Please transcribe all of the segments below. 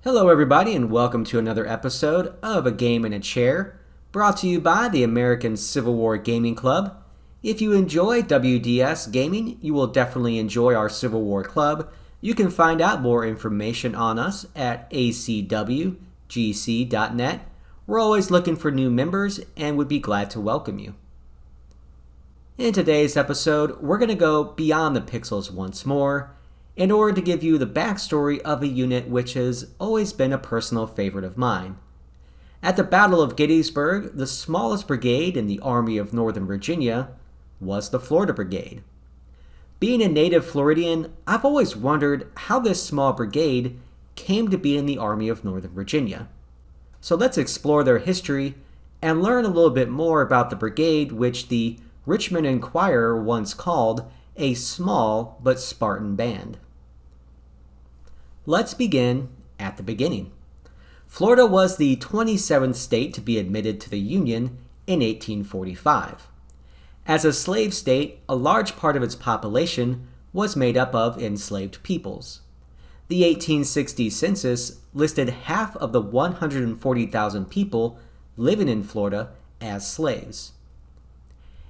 Hello, everybody, and welcome to another episode of A Game in a Chair, brought to you by the American Civil War Gaming Club. If you enjoy WDS gaming, you will definitely enjoy our Civil War Club. You can find out more information on us at acwgc.net. We're always looking for new members and would be glad to welcome you. In today's episode, we're going to go beyond the pixels once more, in order to give you the backstory of a unit which has always been a personal favorite of mine. At the Battle of Gettysburg, the smallest brigade in the Army of Northern Virginia was the Florida Brigade. Being a native Floridian, I've always wondered how this small brigade came to be in the Army of Northern Virginia. So let's explore their history and learn a little bit more about the brigade which the Richmond Enquirer once called a small but Spartan band. Let's begin at the beginning. Florida was the 27th state to be admitted to the Union in 1845. As a slave state, a large part of its population was made up of enslaved peoples. The 1860 census listed half of the 140,000 people living in Florida as slaves.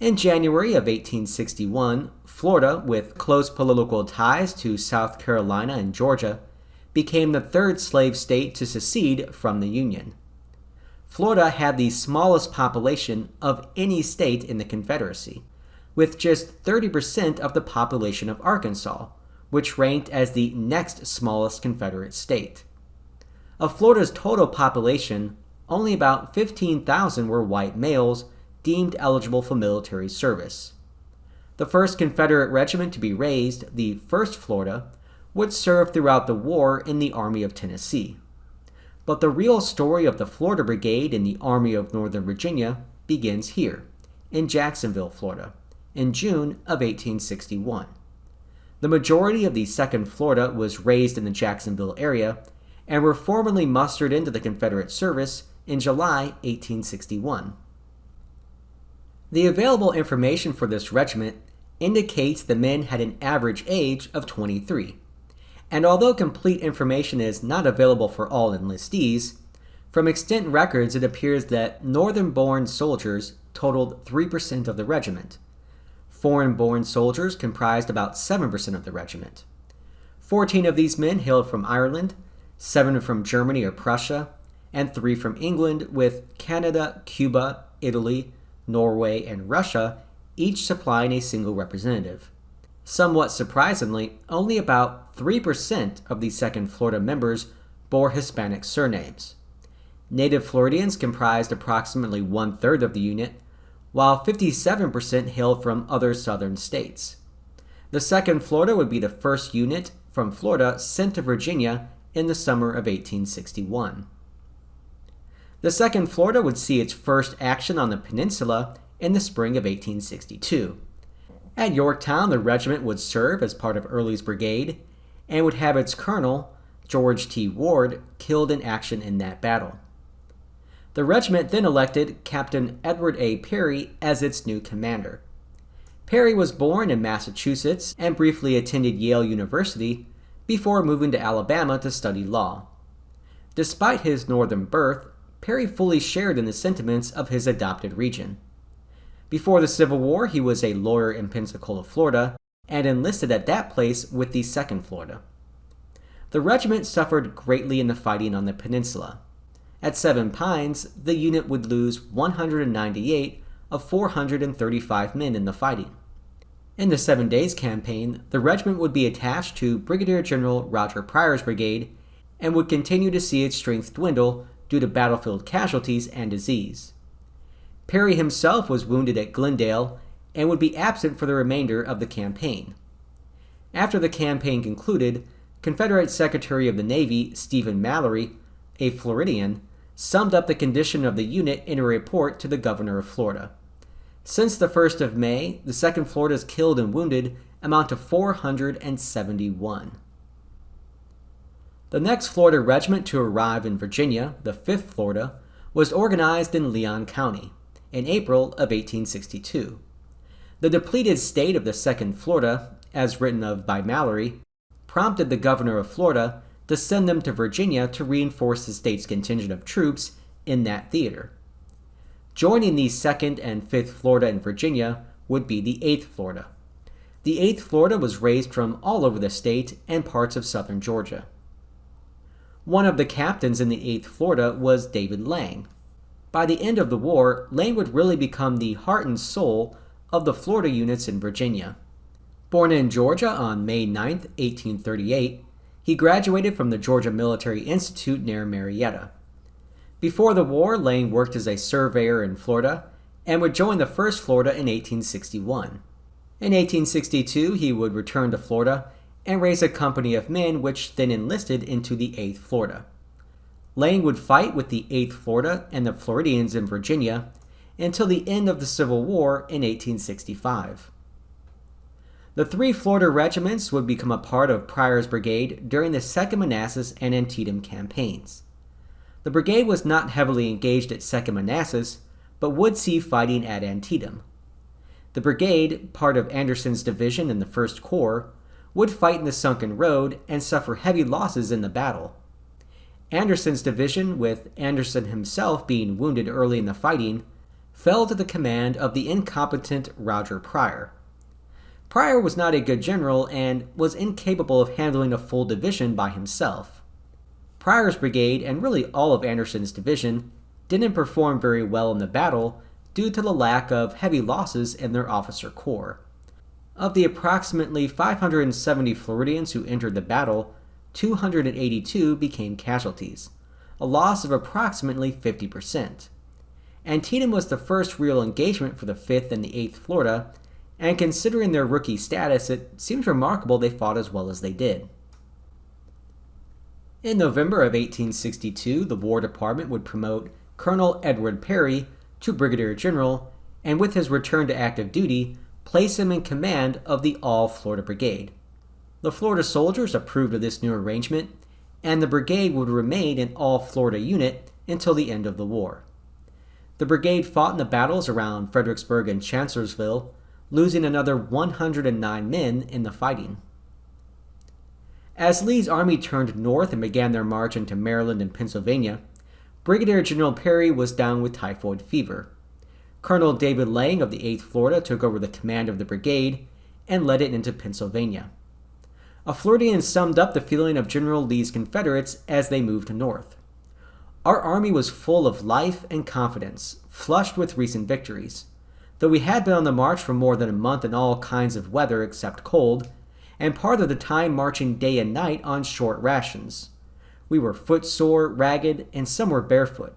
In January of 1861, Florida, with close political ties to South Carolina and Georgia, became the third slave state to secede from the Union. Florida had the smallest population of any state in the Confederacy, with just 30% of the population of Arkansas, which ranked as the next smallest Confederate state. Of Florida's total population, only about 15,000 were white males deemed eligible for military service. The first Confederate regiment to be raised, the 1st Florida, would serve throughout the war in the Army of Tennessee. But the real story of the Florida Brigade in the Army of Northern Virginia begins here, in Jacksonville, Florida, in June of 1861. The majority of the 2nd Florida was raised in the Jacksonville area and were formally mustered into the Confederate service in July 1861. The available information for this regiment indicates the men had an average age of 23, and although complete information is not available for all enlistees, from extant records it appears that northern-born soldiers totaled 3% of the regiment. Foreign-born soldiers comprised about 7% of the regiment. 14 of these men hailed from Ireland, 7 from Germany or Prussia, and 3 from England, with Canada, Cuba, Italy, Norway, and Russia each supplying a single representative. Somewhat surprisingly, only about 3% of the 2nd Florida members bore Hispanic surnames. Native Floridians comprised approximately 1/3 of the unit, while 57% hailed from other southern states. The 2nd Florida would be the first unit from Florida sent to Virginia in the summer of 1861. The 2nd Florida would see its first action on the peninsula in the spring of 1862. At Yorktown, the regiment would serve as part of Early's brigade and would have its colonel, George T. Ward, killed in action in that battle. The regiment then elected Captain Edward A. Perry as its new commander. Perry was born in Massachusetts and briefly attended Yale University before moving to Alabama to study law. Despite his northern birth, Perry fully shared in the sentiments of his adopted region. Before the Civil War, he was a lawyer in Pensacola, Florida, and enlisted at that place with the 2nd Florida. The regiment suffered greatly in the fighting on the peninsula. At Seven Pines, the unit would lose 198 of 435 men in the fighting. In the 7 Days Campaign, the regiment would be attached to Brigadier General Roger Pryor's brigade and would continue to see its strength dwindle due to battlefield casualties and disease. Perry himself was wounded at Glendale and would be absent for the remainder of the campaign. After the campaign concluded, Confederate Secretary of the Navy Stephen Mallory, a Floridian, summed up the condition of the unit in a report to the governor of Florida. Since the 1st of May, the 2nd Florida's killed and wounded amount to 471. The next Florida regiment to arrive in Virginia, the 5th Florida, was organized in Leon County in April of 1862. The depleted state of the 2nd Florida, as written of by Mallory, prompted the governor of Florida to send them to Virginia to reinforce the state's contingent of troops in that theater. Joining the 2nd and 5th Florida and Virginia would be the 8th Florida. The 8th Florida was raised from all over the state and parts of southern Georgia. One of the captains in the 8th Florida was David Lang. By the end of the war, Lang would really become the heart and soul of the Florida units in Virginia. Born in Georgia on May 9, 1838, he graduated from the Georgia Military Institute near Marietta. Before the war, Lang worked as a surveyor in Florida and would join the 1st Florida in 1861. In 1862, he would return to Florida and raise a company of men which then enlisted into the 8th Florida. Lang would fight with the 8th Florida and the Floridians in Virginia until the end of the Civil War in 1865. The 3 Florida regiments would become a part of Pryor's Brigade during the Second Manassas and Antietam campaigns. The brigade was not heavily engaged at Second Manassas, but would see fighting at Antietam. The brigade, part of Anderson's division in the 1st Corps, would fight in the Sunken Road and suffer heavy losses in the battle. Anderson's division, with Anderson himself being wounded early in the fighting, fell to the command of the incompetent Roger Pryor. Pryor was not a good general and was incapable of handling a full division by himself. Pryor's brigade, and really all of Anderson's division, didn't perform very well in the battle due to the lack of heavy losses in their officer corps. Of the approximately 570 Floridians who entered the battle, 282 became casualties, a loss of approximately 50%. Antietam was the first real engagement for the 5th and the 8th Florida, and considering their rookie status, it seems remarkable they fought as well as they did. In November of 1862, the War Department would promote Colonel Edward Perry to Brigadier General, and with his return to active duty, place him in command of the All-Florida Brigade. The Florida soldiers approved of this new arrangement, and the brigade would remain an All-Florida unit until the end of the war. The brigade fought in the battles around Fredericksburg and Chancellorsville, losing another 109 men in the fighting. As Lee's army turned north and began their march into Maryland and Pennsylvania, Brigadier General Perry was down with typhoid fever. Colonel David Lang of the 8th Florida took over the command of the brigade and led it into Pennsylvania. A Floridian summed up the feeling of General Lee's Confederates as they moved north. Our army was full of life and confidence, flushed with recent victories. Though we had been on the march for more than a month in all kinds of weather except cold, and part of the time marching day and night on short rations. We were footsore, ragged, and some were barefoot,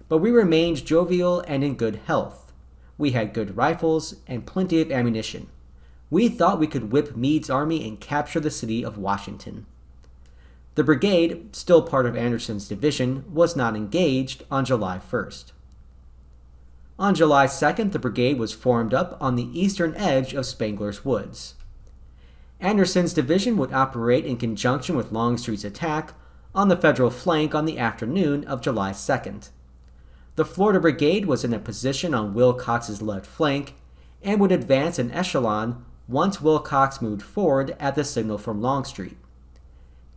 but we remained jovial and in good health. We had good rifles and plenty of ammunition. We thought we could whip Meade's army and capture the city of Washington. The brigade, still part of Anderson's division, was not engaged on July 1st. On July 2nd, the brigade was formed up on the eastern edge of Spangler's Woods. Anderson's division would operate in conjunction with Longstreet's attack on the Federal flank on the afternoon of July 2nd. The Florida Brigade was in a position on Wilcox's left flank and would advance in echelon once Wilcox moved forward at the signal from Longstreet.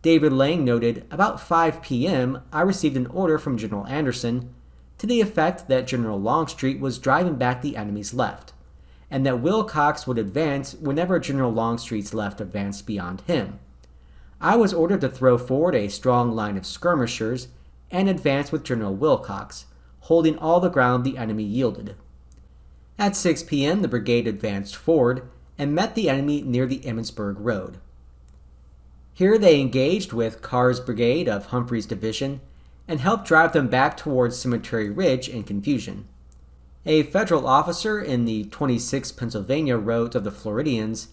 David Lang noted, "About 5 p.m., I received an order from General Anderson to the effect that General Longstreet was driving back the enemy's left, and that Wilcox would advance whenever General Longstreet's left advanced beyond him. I was ordered to throw forward a strong line of skirmishers and advance with General Wilcox, holding all the ground the enemy yielded." At 6 p.m., the brigade advanced forward and met the enemy near the Emmitsburg Road. Here they engaged with Carr's brigade of Humphrey's division and helped drive them back towards Cemetery Ridge in confusion. A Federal officer in the 26th Pennsylvania wrote of the Floridians,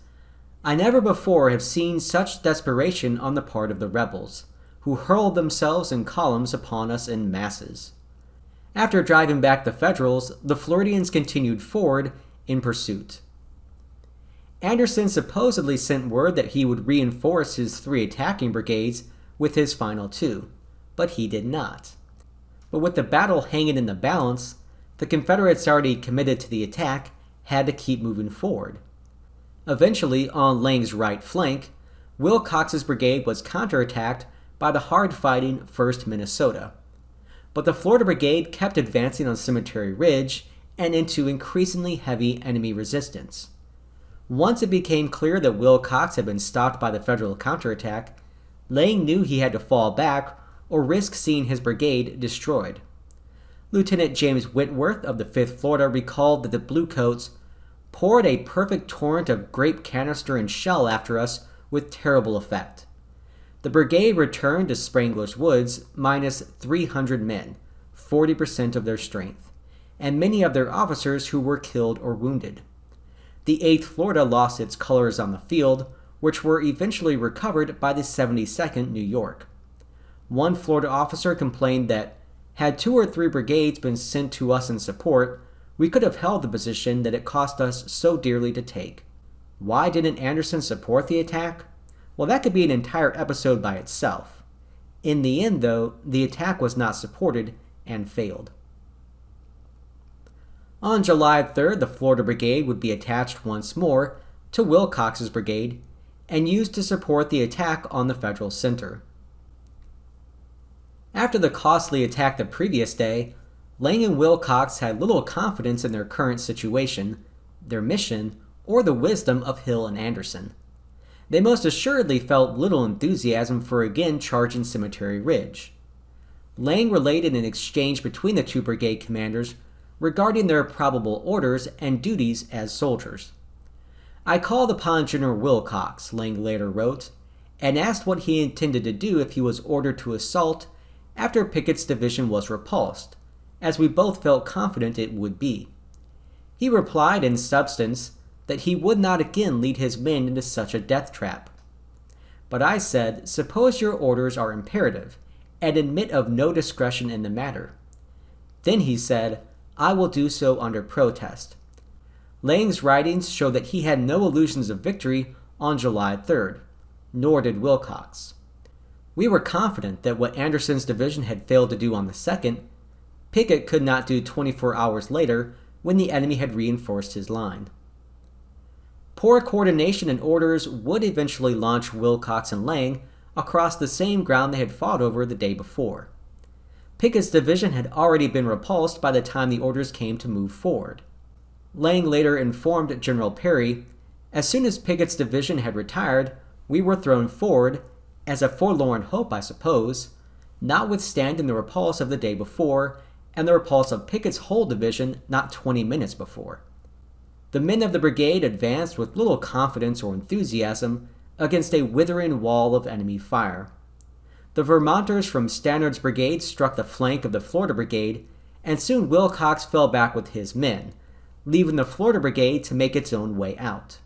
"I never before have seen such desperation on the part of the rebels, who hurled themselves in columns upon us in masses." After driving back the Federals, the Floridians continued forward in pursuit. Anderson supposedly sent word that he would reinforce his 3 attacking brigades with his final 2, but he did not. But with the battle hanging in the balance, the Confederates already committed to the attack had to keep moving forward. Eventually, on Lang's right flank, Wilcox's brigade was counterattacked by the hard-fighting 1st Minnesota. But the Florida Brigade kept advancing on Cemetery Ridge and into increasingly heavy enemy resistance. Once it became clear that Wilcox had been stopped by the Federal counterattack, Lang knew he had to fall back or risk seeing his brigade destroyed. Lieutenant James Whitworth of the 5th Florida recalled that the Bluecoats poured a perfect torrent of grape canister and shell after us with terrible effect. The brigade returned to Spangler's Woods minus 300 men, 40% of their strength, and many of their officers who were killed or wounded. The 8th Florida lost its colors on the field, which were eventually recovered by the 72nd New York. One Florida officer complained that, had 2 or 3 brigades been sent to us in support, we could have held the position that it cost us so dearly to take. Why didn't Anderson support the attack? Well, that could be an entire episode by itself. In the end, though, the attack was not supported and failed. On July 3rd, the Florida Brigade would be attached once more to Wilcox's brigade and used to support the attack on the Federal center. After the costly attack the previous day, Lang and Wilcox had little confidence in their current situation, their mission, or the wisdom of Hill and Anderson. They most assuredly felt little enthusiasm for again charging Cemetery Ridge. Lang related an exchange between the 2 brigade commanders regarding their probable orders and duties as soldiers. "I called upon General Wilcox," Lang later wrote, "and asked what he intended to do if he was ordered to assault after Pickett's division was repulsed, as we both felt confident it would be. He replied in substance that he would not again lead his men into such a death trap. But I said, suppose your orders are imperative, and admit of no discretion in the matter. Then he said, I will do so under protest." Lang's writings show that he had no illusions of victory on July 3rd, nor did Wilcox. "We were confident that what Anderson's division had failed to do on the 2nd, Pickett could not do 24 hours later when the enemy had reinforced his line." Poor coordination and orders would eventually launch Wilcox and Lang across the same ground they had fought over the day before. Pickett's division had already been repulsed by the time the orders came to move forward. Lang later informed General Perry, "As soon as Pickett's division had retired, we were thrown forward, as a forlorn hope, I suppose, notwithstanding the repulse of the day before, and the repulse of Pickett's whole division not 20 minutes before." The men of the brigade advanced with little confidence or enthusiasm against a withering wall of enemy fire. The Vermonters from Stannard's brigade struck the flank of the Florida Brigade, and soon Wilcox fell back with his men, leaving the Florida Brigade to make its own way out.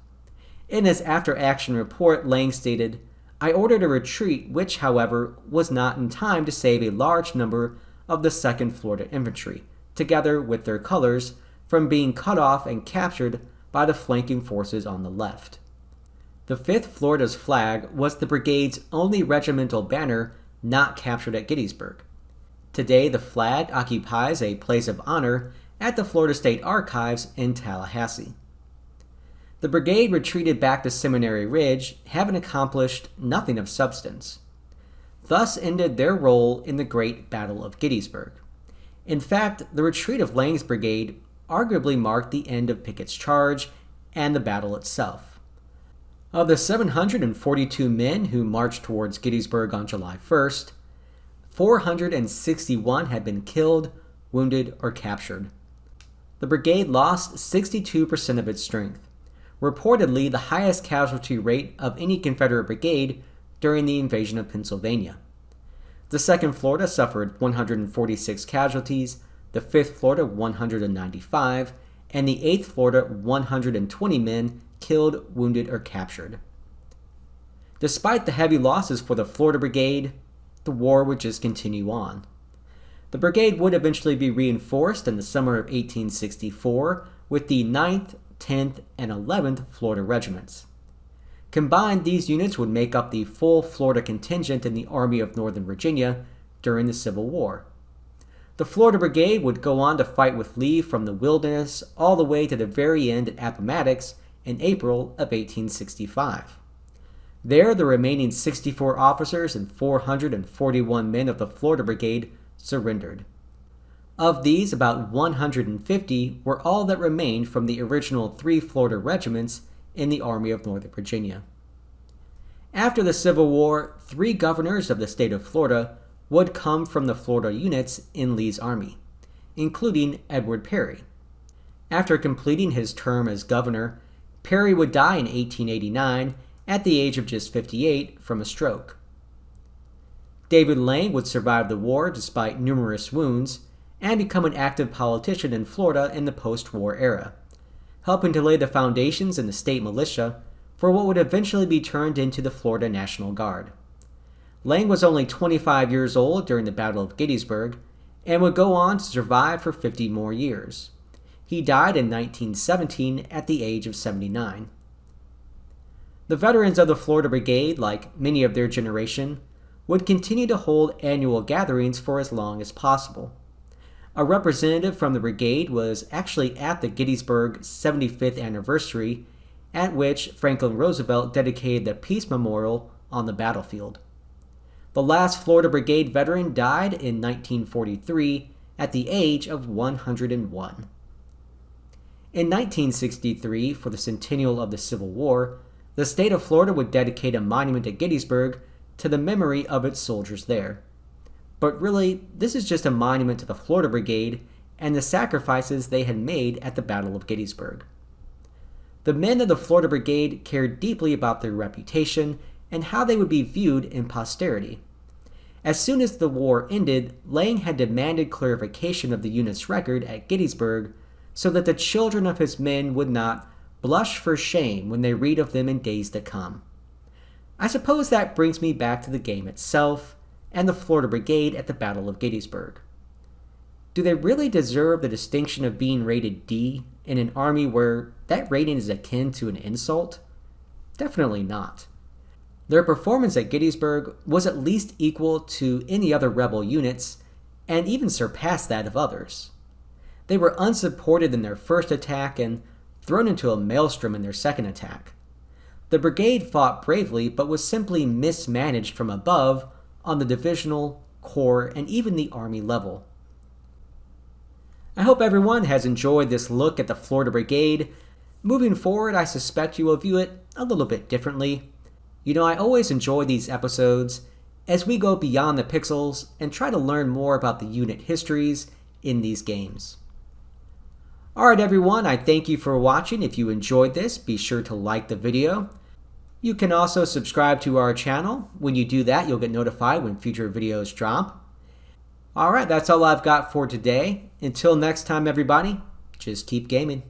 In his after-action report, Lang stated, "I ordered a retreat which, however, was not in time to save a large number of the 2nd Florida Infantry, together with their colors, from being cut off and captured by the flanking forces on the left." The 5th Florida's flag was the brigade's only regimental banner not captured at Gettysburg. Today, the flag occupies a place of honor at the Florida State Archives in Tallahassee. The brigade retreated back to Seminary Ridge, having accomplished nothing of substance. Thus ended their role in the Great Battle of Gettysburg. In fact, the retreat of Lang's brigade arguably marked the end of Pickett's charge and the battle itself. Of the 742 men who marched towards Gettysburg on July 1st, 461 had been killed, wounded, or captured. The brigade lost 62% of its strength, reportedly the highest casualty rate of any Confederate brigade during the invasion of Pennsylvania. The 2nd Florida suffered 146 casualties, the 5th Florida 195, and the 8th Florida 120 men killed, wounded, or captured. Despite the heavy losses for the Florida Brigade, the war would just continue on. The brigade would eventually be reinforced in the summer of 1864 with the 9th, 10th, and 11th Florida regiments. Combined, these units would make up the full Florida contingent in the Army of Northern Virginia during the Civil War. The Florida Brigade would go on to fight with Lee from the Wilderness all the way to the very end at Appomattox in April of 1865. There, the remaining 64 officers and 441 men of the Florida Brigade surrendered. Of these, about 150 were all that remained from the original 3 Florida regiments in the Army of Northern Virginia. After the Civil War, 3 governors of the state of Florida would come from the Florida units in Lee's army, including Edward Perry. After completing his term as governor, Perry would die in 1889 at the age of just 58 from a stroke. David Lang would survive the war despite numerous wounds and become an active politician in Florida in the post-war era, helping to lay the foundations in the state militia for what would eventually be turned into the Florida National Guard. Lang was only 25 years old during the Battle of Gettysburg and would go on to survive for 50 more years. He died in 1917 at the age of 79. The veterans of the Florida Brigade, like many of their generation, would continue to hold annual gatherings for as long as possible. A representative from the brigade was actually at the Gettysburg 75th anniversary, at which Franklin Roosevelt dedicated the Peace Memorial on the battlefield. The last Florida Brigade veteran died in 1943 at the age of 101. In 1963, for the centennial of the Civil War, the state of Florida would dedicate a monument at Gettysburg to the memory of its soldiers there. But really, this is just a monument to the Florida Brigade and the sacrifices they had made at the Battle of Gettysburg. The men of the Florida Brigade cared deeply about their reputation and how they would be viewed in posterity. As soon as the war ended, Lang had demanded clarification of the unit's record at Gettysburg so that the children of his men would not blush for shame when they read of them in days to come. I suppose that brings me back to the game itself and the Florida Brigade at the Battle of Gettysburg. Do they really deserve the distinction of being rated D in an army where that rating is akin to an insult? Definitely not. Their performance at Gettysburg was at least equal to any other rebel units, and even surpassed that of others. They were unsupported in their first attack and thrown into a maelstrom in their second attack. The brigade fought bravely, but was simply mismanaged from above on the divisional, corps, and even the army level. I hope everyone has enjoyed this look at the Florida Brigade. Moving forward, I suspect you will view it a little bit differently. I always enjoy these episodes as we go beyond the pixels and try to learn more about the unit histories in these games. Alright everyone, I thank you for watching. If you enjoyed this, be sure to like the video. You can also subscribe to our channel. When you do that, you'll get notified when future videos drop. Alright, that's all I've got for today. Until next time everybody, just keep gaming.